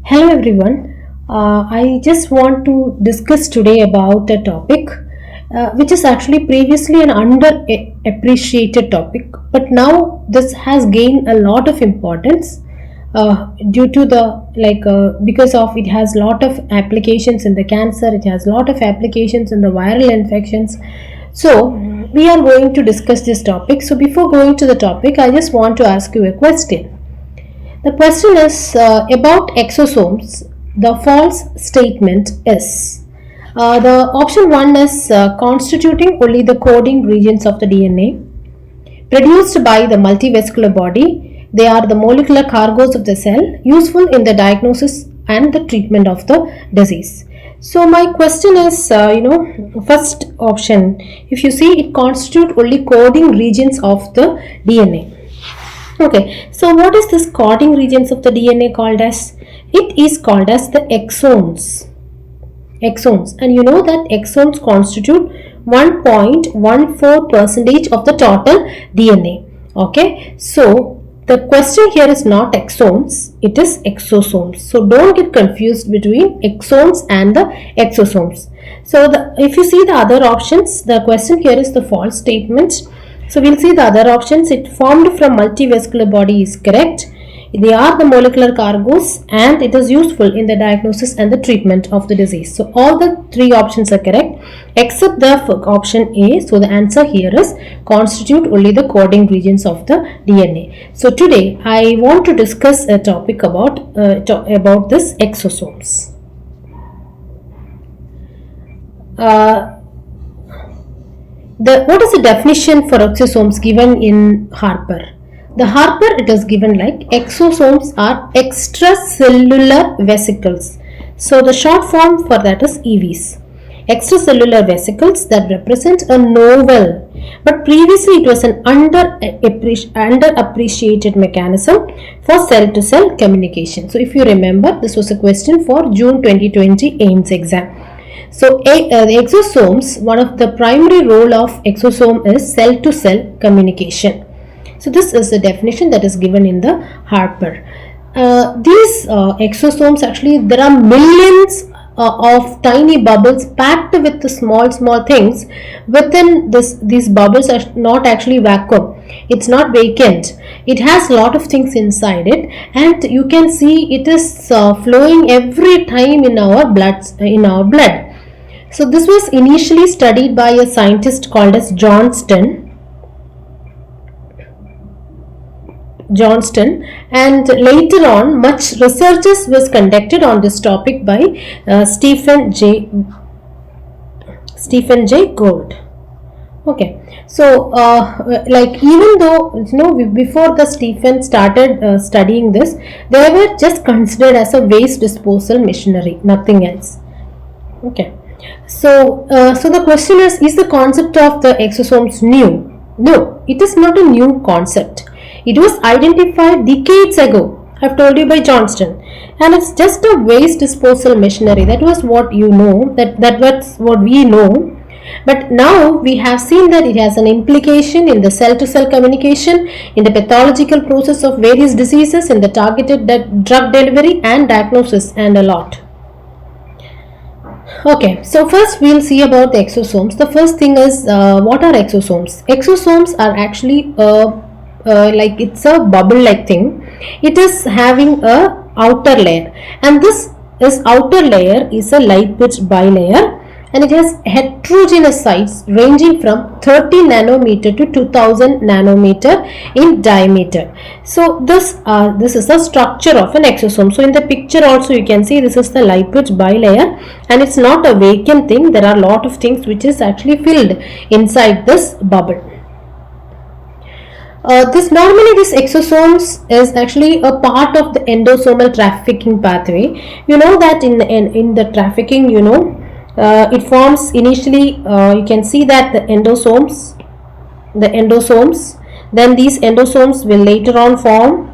Hello everyone. I just want to discuss today about a topic which is actually previously an appreciated topic, but now this has gained a lot of importance due to because of it has lot of applications in the cancer, it has lot of applications in the viral infections. So we are going to discuss this topic. So before going to the topic, I just want to ask you a question. The question is about exosomes. The false statement is the option 1 is constituting only the coding regions of the DNA produced by the multivesicular body. They are the molecular cargoes of the cell useful in the diagnosis and the treatment of the disease. So my question is, first option, if you see it constitute only coding regions of the DNA. Okay, so what is this coding regions of the DNA called as? It is called as the exons. Exons, and you know that exons constitute 1.14 percentage of the total DNA. Okay, so the question here is not exons, it is exosomes. So don't get confused between exons and the exosomes. So if you see the other options, the question here is the false statement. So we'll see the other options. It formed from multivesicular body is correct. They are the molecular cargoes and it is useful in the diagnosis and the treatment of the disease. So all the three options are correct except the option A. So the answer here is constitute only the coding regions of the DNA. So today I want to discuss a topic about this exosomes. What is the definition for exosomes given in Harper? The Harper, it is given like exosomes are extracellular vesicles. So the short form for that is EVs. Extracellular vesicles that represent a novel, but previously it was an underappreciated mechanism for cell-to-cell communication. So if you remember, this was a question for June 2020 AIIMS exam. So the exosomes, one of the primary role of exosome is cell-to-cell communication. So this is the definition that is given in the Harper. These exosomes, actually there are millions of tiny bubbles packed with the small things within these bubbles are not actually vacuum. It's not vacant. It has a lot of things inside it, and you can see it is flowing every time in our blood. So this was initially studied by a scientist called as Johnston, and later on much researches was conducted on this topic by Stephen J. Gould. Okay, so even though before the Stephen started studying this, they were just considered as a waste disposal machinery, nothing else. Okay. So the question is the concept of the exosomes new? No, it is not a new concept. It was identified decades ago, I've told you, by Johnston, and it's just a waste disposal machinery. That was what you know, that was what we know. But now we have seen that it has an implication in the cell-to-cell communication, in the pathological process of various diseases, in the targeted drug delivery and diagnosis, and a lot. Okay, so first we'll see about the exosomes. The first thing is what are exosomes? Exosomes are actually like it's a bubble like thing. It is having a outer layer, and this outer layer is a lipid bilayer, and it has heterogeneous size ranging from 30 nanometer to 2000 nanometer in diameter. So this is the structure of an exosome. So in the picture also you can see this is the lipid bilayer, and it's not a vacant thing. There are a lot of things which is actually filled inside this bubble. This exosomes is actually a part of the endosomal trafficking pathway. You know that in the trafficking, it forms initially, you can see that the endosomes, then these endosomes will later on form,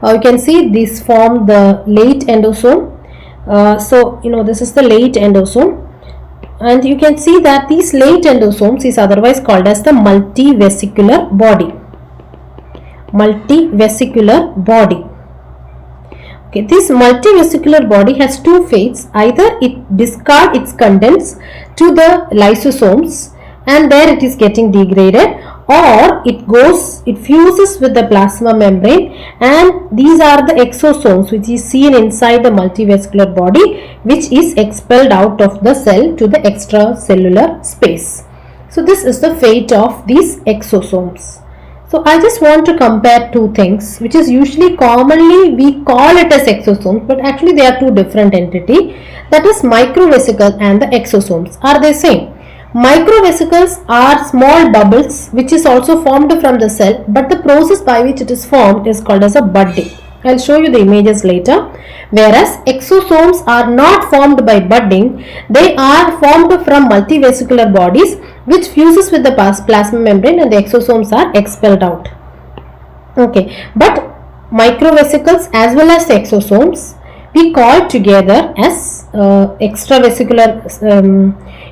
you can see this form the late endosome. So this is the late endosome, and you can see that these late endosomes is otherwise called as the multivesicular body. Okay, this multivesicular body has two fates. Either it discards its contents to the lysosomes and there it is getting degraded, or it fuses with the plasma membrane, and these are the exosomes which is seen inside the multivesicular body, which is expelled out of the cell to the extracellular space. So this is the fate of these exosomes. So I just want to compare two things, which is usually commonly we call it as exosomes, but actually they are two different entity. That is microvesicle and the exosomes. Are they same? Microvesicles are small bubbles which is also formed from the cell, but the process by which it is formed is called as a budding. I'll show you the images later. Whereas exosomes are not formed by budding, they are formed from multivesicular bodies which fuses with the plasma membrane and the exosomes are expelled out. Okay, but microvesicles as well as exosomes we call together as extravesicular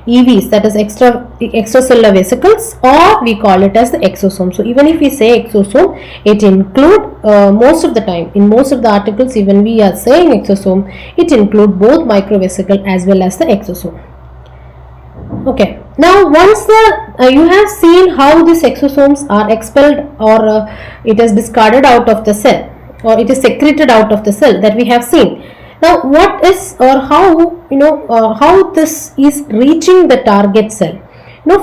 EVs, that is extracellular vesicles, or we call it as the exosome. So even if we say exosome, it include most of the time, in most of the articles even we are saying exosome, it include both microvesicle as well as the exosome. Okay, now once you have seen how these exosomes are expelled or it is discarded out of the cell, or it is secreted out of the cell, that we have seen. Now what is or how how this is reaching the target cell?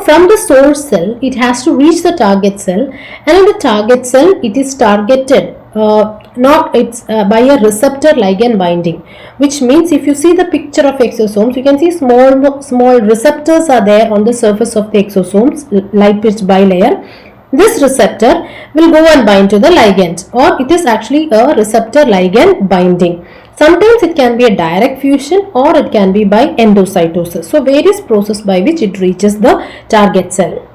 From the source cell it has to reach the target cell, and in the target cell it is targeted by a receptor ligand binding, which means if you see the picture of exosomes, you can see small receptors are there on the surface of the exosomes, lipid bilayer. This receptor will go and bind to the ligand, or it is actually a receptor ligand binding. Sometimes it can be a direct fusion or it can be by endocytosis. So various process by which it reaches the target cell.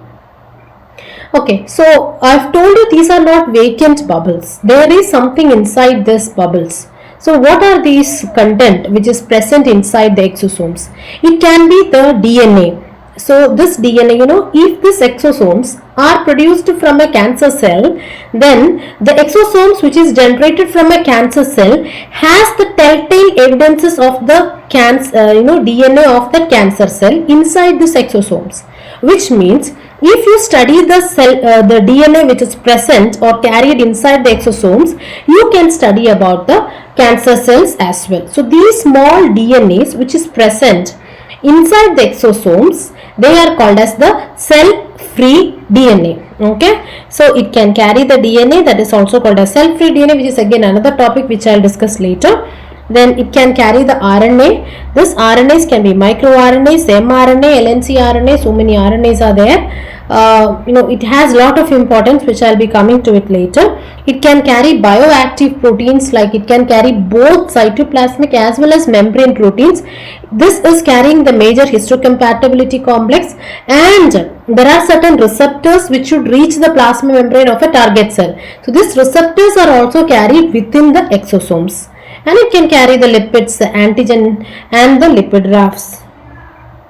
Okay, so I've told you these are not vacant bubbles. There is something inside these bubbles. So what are these content which is present inside the exosomes? It can be the DNA. So this DNA, if these exosomes are produced from a cancer cell, then the exosomes which is generated from a cancer cell has the telltale evidences of the DNA of the cancer cell inside these exosomes, which means if you study the cell, the DNA which is present or carried inside the exosomes, you can study about the cancer cells as well. So these small DNAs which is present inside the exosomes, they are called as the cell-free DNA. Okay, so it can carry the DNA, that is also called as cell-free DNA, which is again another topic which I will discuss later. Then it can carry the RNA. This RNAs can be microRNAs, mRNA, LNC RNA, so many RNAs are there. It has lot of importance which I will be coming to it later. It can carry bioactive proteins, like it can carry both cytoplasmic as well as membrane proteins. This is carrying the major histocompatibility complex, and there are certain receptors which should reach the plasma membrane of a target cell. So these receptors are also carried within the exosomes, and it can carry the lipids, the antigen and the lipid rafts.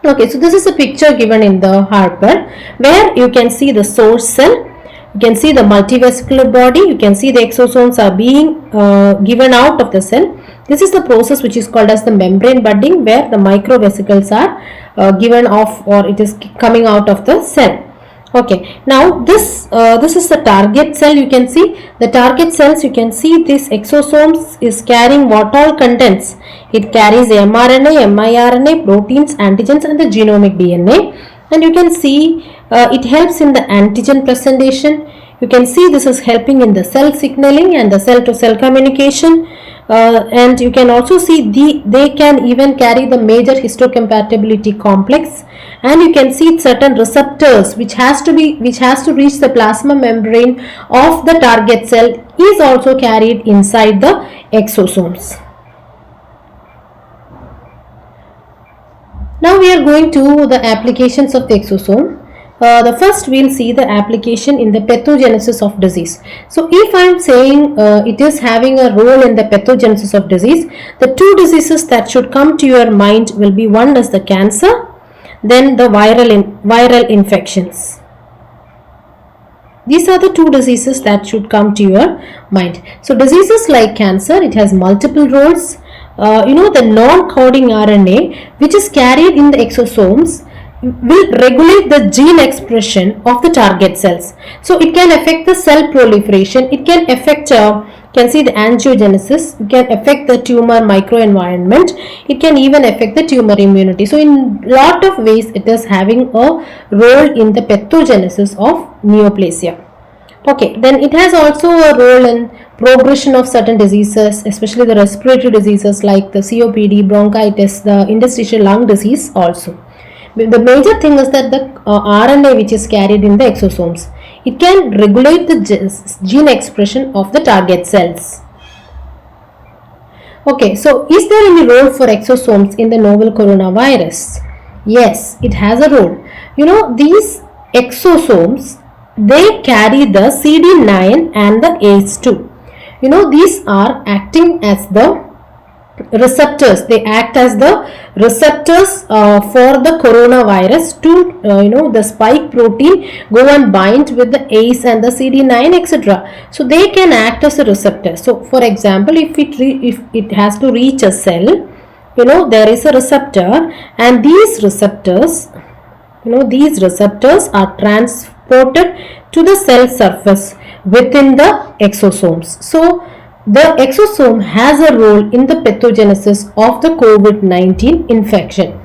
Okay, so this is a picture given in the Harper where you can see the source cell, you can see the multivesicular body, you can see the exosomes are being given out of the cell. This is the process which is called as the membrane budding, where the microvesicles are given off, or it is coming out of the cell. Okay, now this is the target cell. You can see the target cells, you can see this exosomes is carrying what all contents. It carries mRNA, miRNA, proteins, antigens and the genomic DNA, and you can see it helps in the antigen presentation. You can see this is helping in the cell signaling and the cell to cell communication. And you can also see they can even carry the major histocompatibility complex, and you can see certain receptors which has to reach the plasma membrane of the target cell is also carried inside the exosomes. Now we are going to the applications of the exosome. The first we will see the application in the pathogenesis of disease. So if I am saying it is having a role in the pathogenesis of disease, the two diseases that should come to your mind will be, one is the cancer, then the viral infections. These are the two diseases that should come to your mind. So diseases like cancer, it has multiple roles. The non-coding RNA, which is carried in the exosomes, will regulate the gene expression of the target cells. So it can affect the cell proliferation. It can affect can see the angiogenesis. It can affect the tumor microenvironment. It can even affect the tumor immunity. So in lot of ways it is having a role in the pathogenesis of neoplasia. Okay, then it has also a role in progression of certain diseases, especially the respiratory diseases like the COPD, bronchitis, the interstitial lung disease also. The major thing is that the RNA which is carried in the exosomes, it can regulate the gene expression of the target cells. Okay, so is there any role for exosomes in the novel coronavirus? Yes, it has a role. These exosomes, they carry the CD9 and the ACE2. These are acting as the receptors. They act as the receptors for the coronavirus to the spike protein go and bind with the ACE and the CD9, etc. So they can act as a receptor. So for example, if it has to reach a cell, there is a receptor, and these receptors are transported to the cell surface within the exosomes. So the exosome has a role in the pathogenesis of the COVID-19 infection.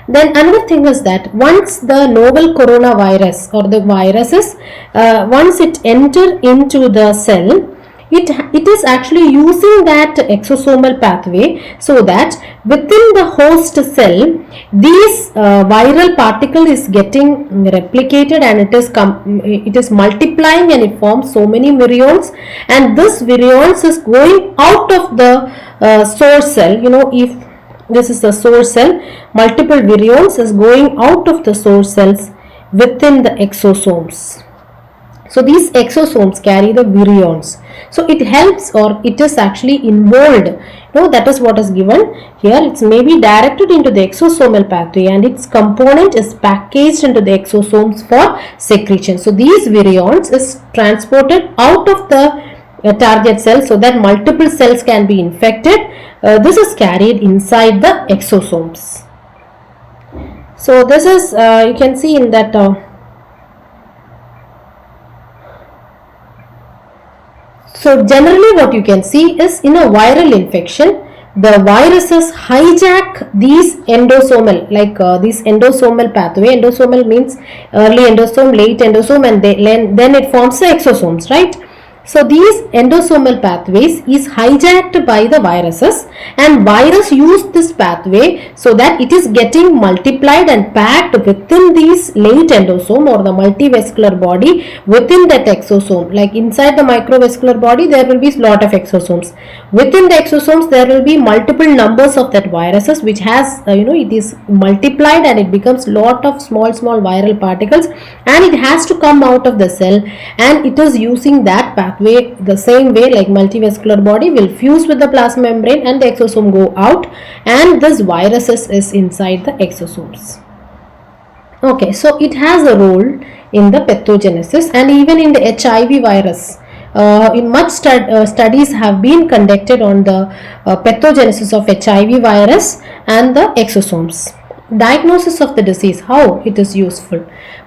Then another thing is that once the novel coronavirus or the viruses, once it enter into the cell, it is actually using that exosomal pathway, so that within the host cell, these viral particle is getting replicated, and it is multiplying, and it forms so many virions, and this virions is going out of the source cell. If this is the source cell, multiple virions is going out of the source cells within the exosomes. So these exosomes carry the virions. So it helps, or it is actually involved. That is what is given here. It's maybe directed into the exosomal pathway, and its component is packaged into the exosomes for secretion. So these virions is transported out of the target cell so that multiple cells can be infected. This is carried inside the exosomes. So this is you can see in that so generally what you can see is, in a viral infection, the viruses hijack these endosomal, this endosomal pathway. Endosomal means early endosome, late endosome, and then it forms the exosomes, right? So these endosomal pathways is hijacked by the viruses, and virus use this pathway so that it is getting multiplied and packed within these late endosome or the multivesicular body within that exosome. Like inside the microvesicular body, there will be lot of exosomes. Within the exosomes, there will be multiple numbers of that viruses, which has it is multiplied, and it becomes lot of small viral particles, and it has to come out of the cell, and it is using that pathway the same way like multivesicular body will fuse with the plasma membrane, and the exosome go out, and this viruses is inside the exosomes. Okay, so it has a role in the pathogenesis, and even in the HIV virus. In much studies have been conducted on the pathogenesis of HIV virus and the exosomes. Diagnosis of the disease, how it is useful.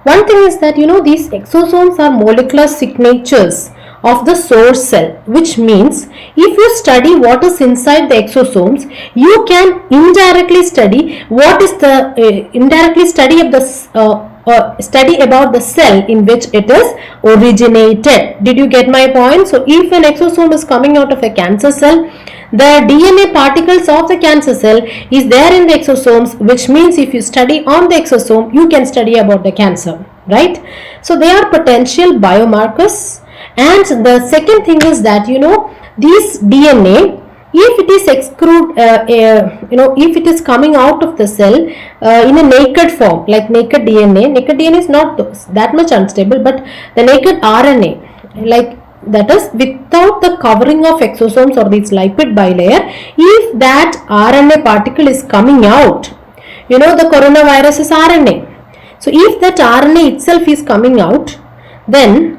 One thing is that these exosomes are molecular signatures of the source cell, which means if you study what is inside the exosomes, you can indirectly study what is the study about the cell in which it is originated. Did you get my point? So if an exosome is coming out of a cancer cell, the DNA particles of the cancer cell is there in the exosomes, which means if you study on the exosome, you can study about the cancer, right? So they are potential biomarkers. And the second thing is that this DNA, if it is if it is coming out of the cell in a naked form, like naked DNA is not that much unstable, but the naked RNA, like that is without the covering of exosomes or this lipid bilayer, if that RNA particle is coming out, the coronavirus is RNA. So if that RNA itself is coming out, then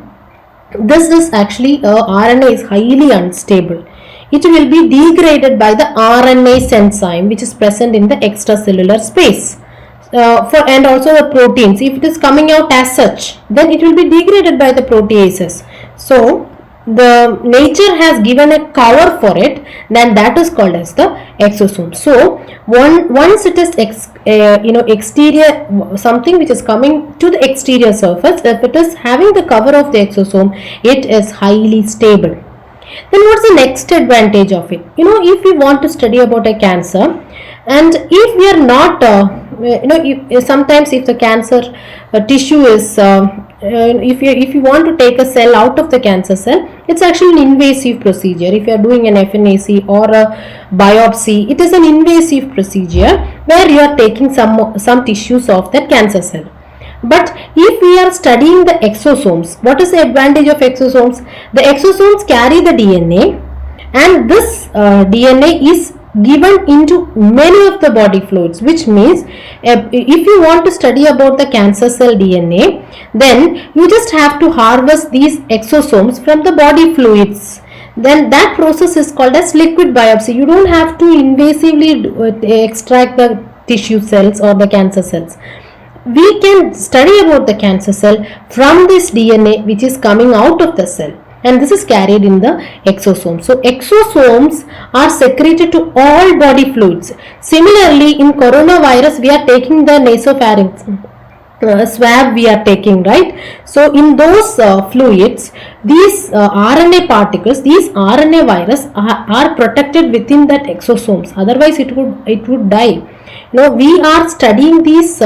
This is actually RNA is highly unstable. It will be degraded by the RNase enzyme which is present in the extracellular space. And also the proteins, if it is coming out as such, then it will be degraded by the proteases. So the nature has given a cover for it, then that is called as the exosome. So once it is exterior, something which is coming to the exterior surface, if it is having the cover of the exosome, it is highly stable. Then what's the next advantage of it? If we want to study about a cancer, and if we are not sometimes if the cancer tissue is if you want to take a cell out of the cancer cell, it's actually an invasive procedure. If you are doing an FNAC or a biopsy, it is an invasive procedure where you are taking some tissues of that cancer cell. But if we are studying the exosomes, what is the advantage of exosomes? The exosomes carry the DNA, and this DNA is given into many of the body fluids, which means if you want to study about the cancer cell DNA, then you just have to harvest these exosomes from the body fluids. Then that process is called as liquid biopsy. You don't have to invasively extract the tissue cells or the cancer cells. We can study about the cancer cell from this DNA which is coming out of the cell, and this is carried in the exosome. So exosomes are secreted to all body fluids. Similarly, in coronavirus, we are taking the nasopharynx swab we are taking, right? So in those fluids, these RNA particles, these RNA virus are protected within that exosomes. Otherwise, it would die. We are studying these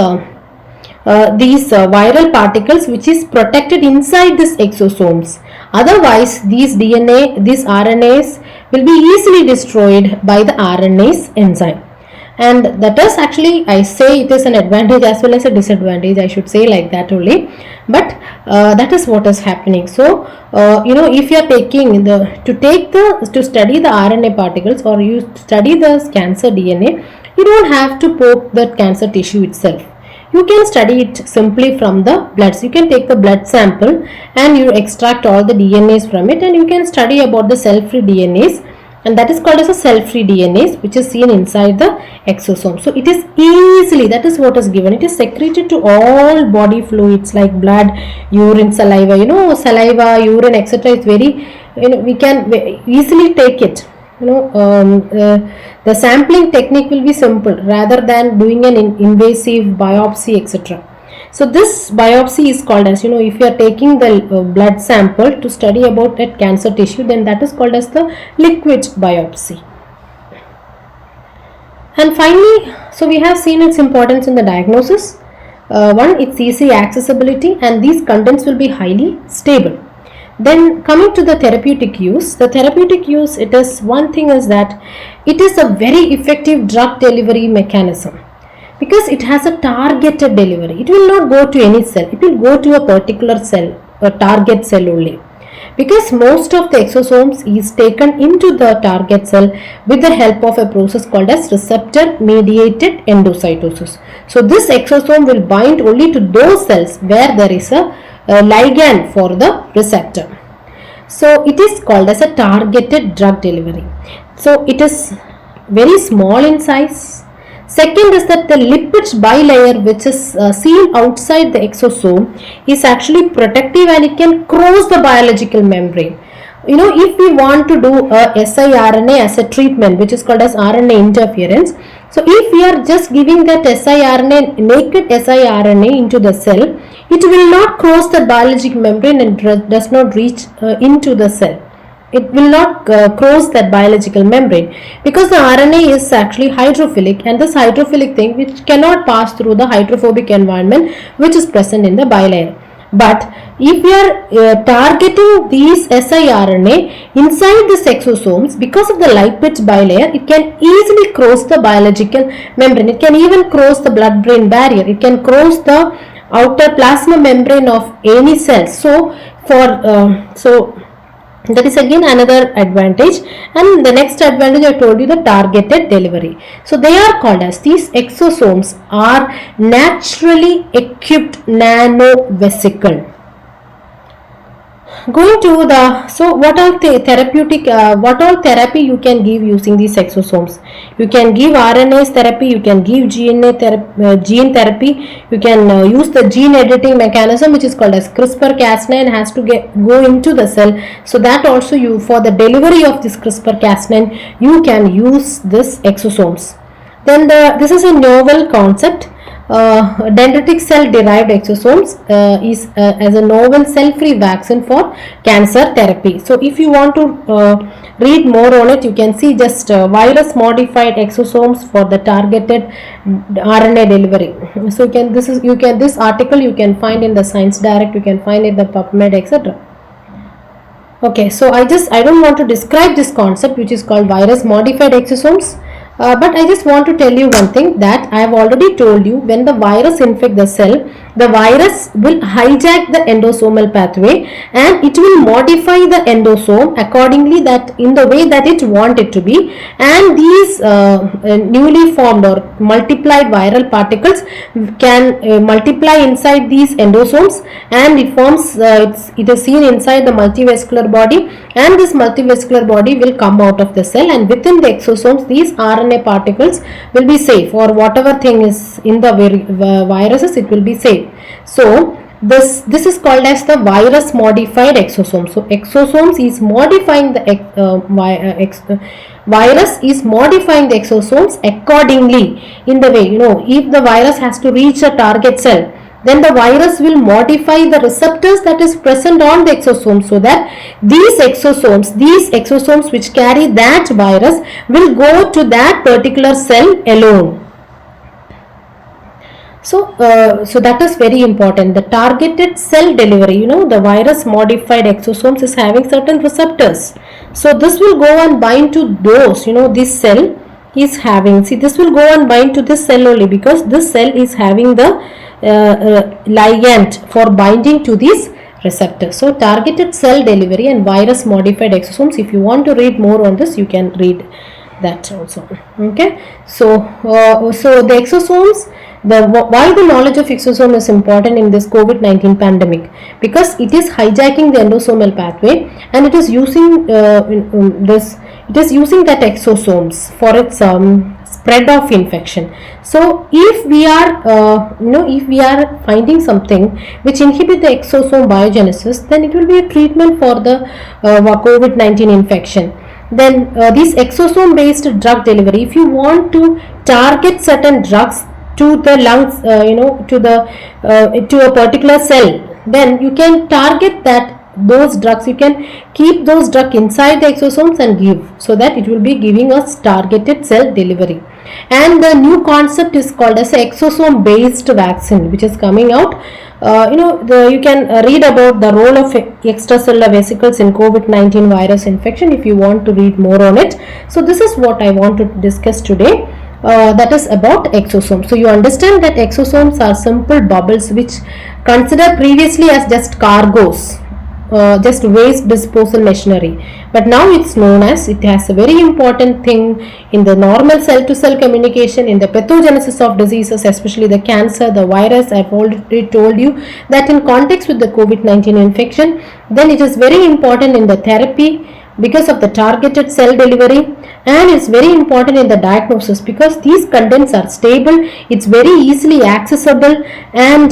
viral particles which is protected inside these exosomes. Otherwise, these RNAs will be easily destroyed by the RNase enzyme. And that is actually, I say it is an advantage as well as a disadvantage, I should say like that only. But that is what is happening. So if you are taking to study the RNA particles, or you study the cancer DNA, you don't have to poke the cancer tissue itself. You can study it simply from the blood. So you can take the blood sample and you extract all the DNAs from it, and you can study about the cell-free DNAs, and that is called as a cell-free DNAs, which is seen inside the exosome. So it is easily, that is what is given. It is secreted to all body fluids like blood, urine, saliva. Saliva, urine, etc. is very, we can easily take it. The sampling technique will be simple rather than doing an invasive biopsy, etc. So this biopsy is called as, if you are taking the blood sample to study about that cancer tissue, then that is called as the liquid biopsy. And finally, so we have seen its importance in the diagnosis. One, its easy accessibility, and these contents will be highly stable. Then coming to the therapeutic use, it is one thing is that it is a very effective drug delivery mechanism, because it has a targeted delivery. It will not go to any cell, it will go to a particular cell, a target cell only, because most of the exosomes is taken into the target cell with the help of a process called as receptor mediated endocytosis. So this exosome will bind only to those cells where there is a ligand for the receptor. So it is called as a targeted drug delivery. So it is very small in size. Second is that the lipid bilayer, which is seen outside the exosome, is actually protective, and it can cross the biological membrane. If we want to do a siRNA as a treatment, which is called as RNA interference, so if we are just giving that siRNA, naked siRNA into the cell, it will not cross the biologic membrane and does not reach into the cell. It will not cross that biological membrane, because the RNA is actually hydrophilic, and this hydrophilic thing which cannot pass through the hydrophobic environment which is present in the bilayer. But if we are targeting these siRNA inside the exosomes, because of the lipid bilayer, it can easily cross the biological membrane. It can even cross the blood-brain barrier. It can cross the outer plasma membrane of any cell. So that is again another advantage. And the next advantage, I told you, the targeted delivery. So they are called as, these exosomes are naturally equipped nanovesicle. going to the, so what all therapeutic, what all therapy you can give using these exosomes? You can give RNase therapy, you can give gene therapy, you can use the gene editing mechanism which is called as CRISPR-Cas9 has to go into the cell, so that also you, for the delivery of this CRISPR-Cas9 you can use this exosomes. Then this is a novel concept. Dendritic cell derived exosomes is as a novel cell free vaccine for cancer therapy. So if you want to read more on it, you can see just virus modified exosomes for the targeted RNA delivery. So this article you can find in the Science Direct, you can find in the PubMed, etc. Okay, so I don't want to describe this concept which is called virus modified exosomes. But I just want to tell you one thing, that I have already told you, when the virus infects the cell, the virus will hijack the endosomal pathway and it will modify the endosome accordingly, that in the way that it wants it to be, and these newly formed or multiplied viral particles can multiply inside these endosomes, and it forms it is seen inside the multivascular body, and this multivascular body will come out of the cell, and within the exosomes these RNA particles will be safe, or whatever thing is in the viruses, it will be safe. So this is called as the virus modified exosome. So exosomes is modifying the virus is modifying the exosomes accordingly, in the way, if the virus has to reach a target cell, then the virus will modify the receptors that is present on the exosome, so that these exosomes which carry that virus will go to that particular cell alone. So that is very important. The targeted cell delivery, the virus modified exosomes is having certain receptors. So this will go and bind to those, this cell is having, this will go and bind to this cell only, because this cell is having the ligand for binding to these receptors. So targeted cell delivery and virus modified exosomes, if you want to read more on this, you can read that also. Okay, so the exosomes, why the knowledge of exosome is important in this COVID-19 pandemic, because it is hijacking the endosomal pathway, and it is using using that exosomes for its spread of infection. So if we are finding something which inhibit the exosome biogenesis, then it will be a treatment for the COVID-19 infection. Then this exosome based drug delivery, if you want to target certain drugs to the lungs, to a particular cell, then you can target those drugs, you can keep those drugs inside the exosomes and give, so that it will be giving us targeted cell delivery. And the new concept is called as exosome based vaccine, which is coming out. You can read about the role of extracellular vesicles in COVID-19 virus infection if you want to read more on it. So this is what I want to discuss today. That is about exosomes. So you understand that exosomes are simple bubbles which considered previously as just cargoes, just waste disposal machinery, but now it's known as, it has a very important thing in the normal cell to cell communication, in the pathogenesis of diseases, especially the cancer, the virus. I've already told you that in context with the COVID-19 infection, then it is very important in the therapy because of the targeted cell delivery, and it's very important in the diagnosis because these contents are stable, it's very easily accessible, and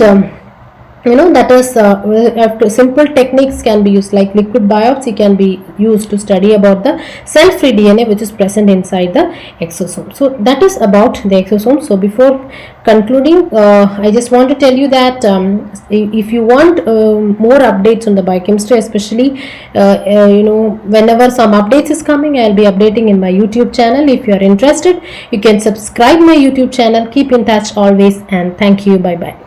that is simple techniques can be used, like liquid biopsy can be used to study about the cell-free DNA which is present inside the exosome. So that is about the exosome. So before concluding, I just want to tell you that if you want more updates on the biochemistry, especially whenever some updates is coming, I'll be updating in my YouTube channel. If you are interested, you can subscribe my YouTube channel. Keep in touch always, and thank you. Bye bye.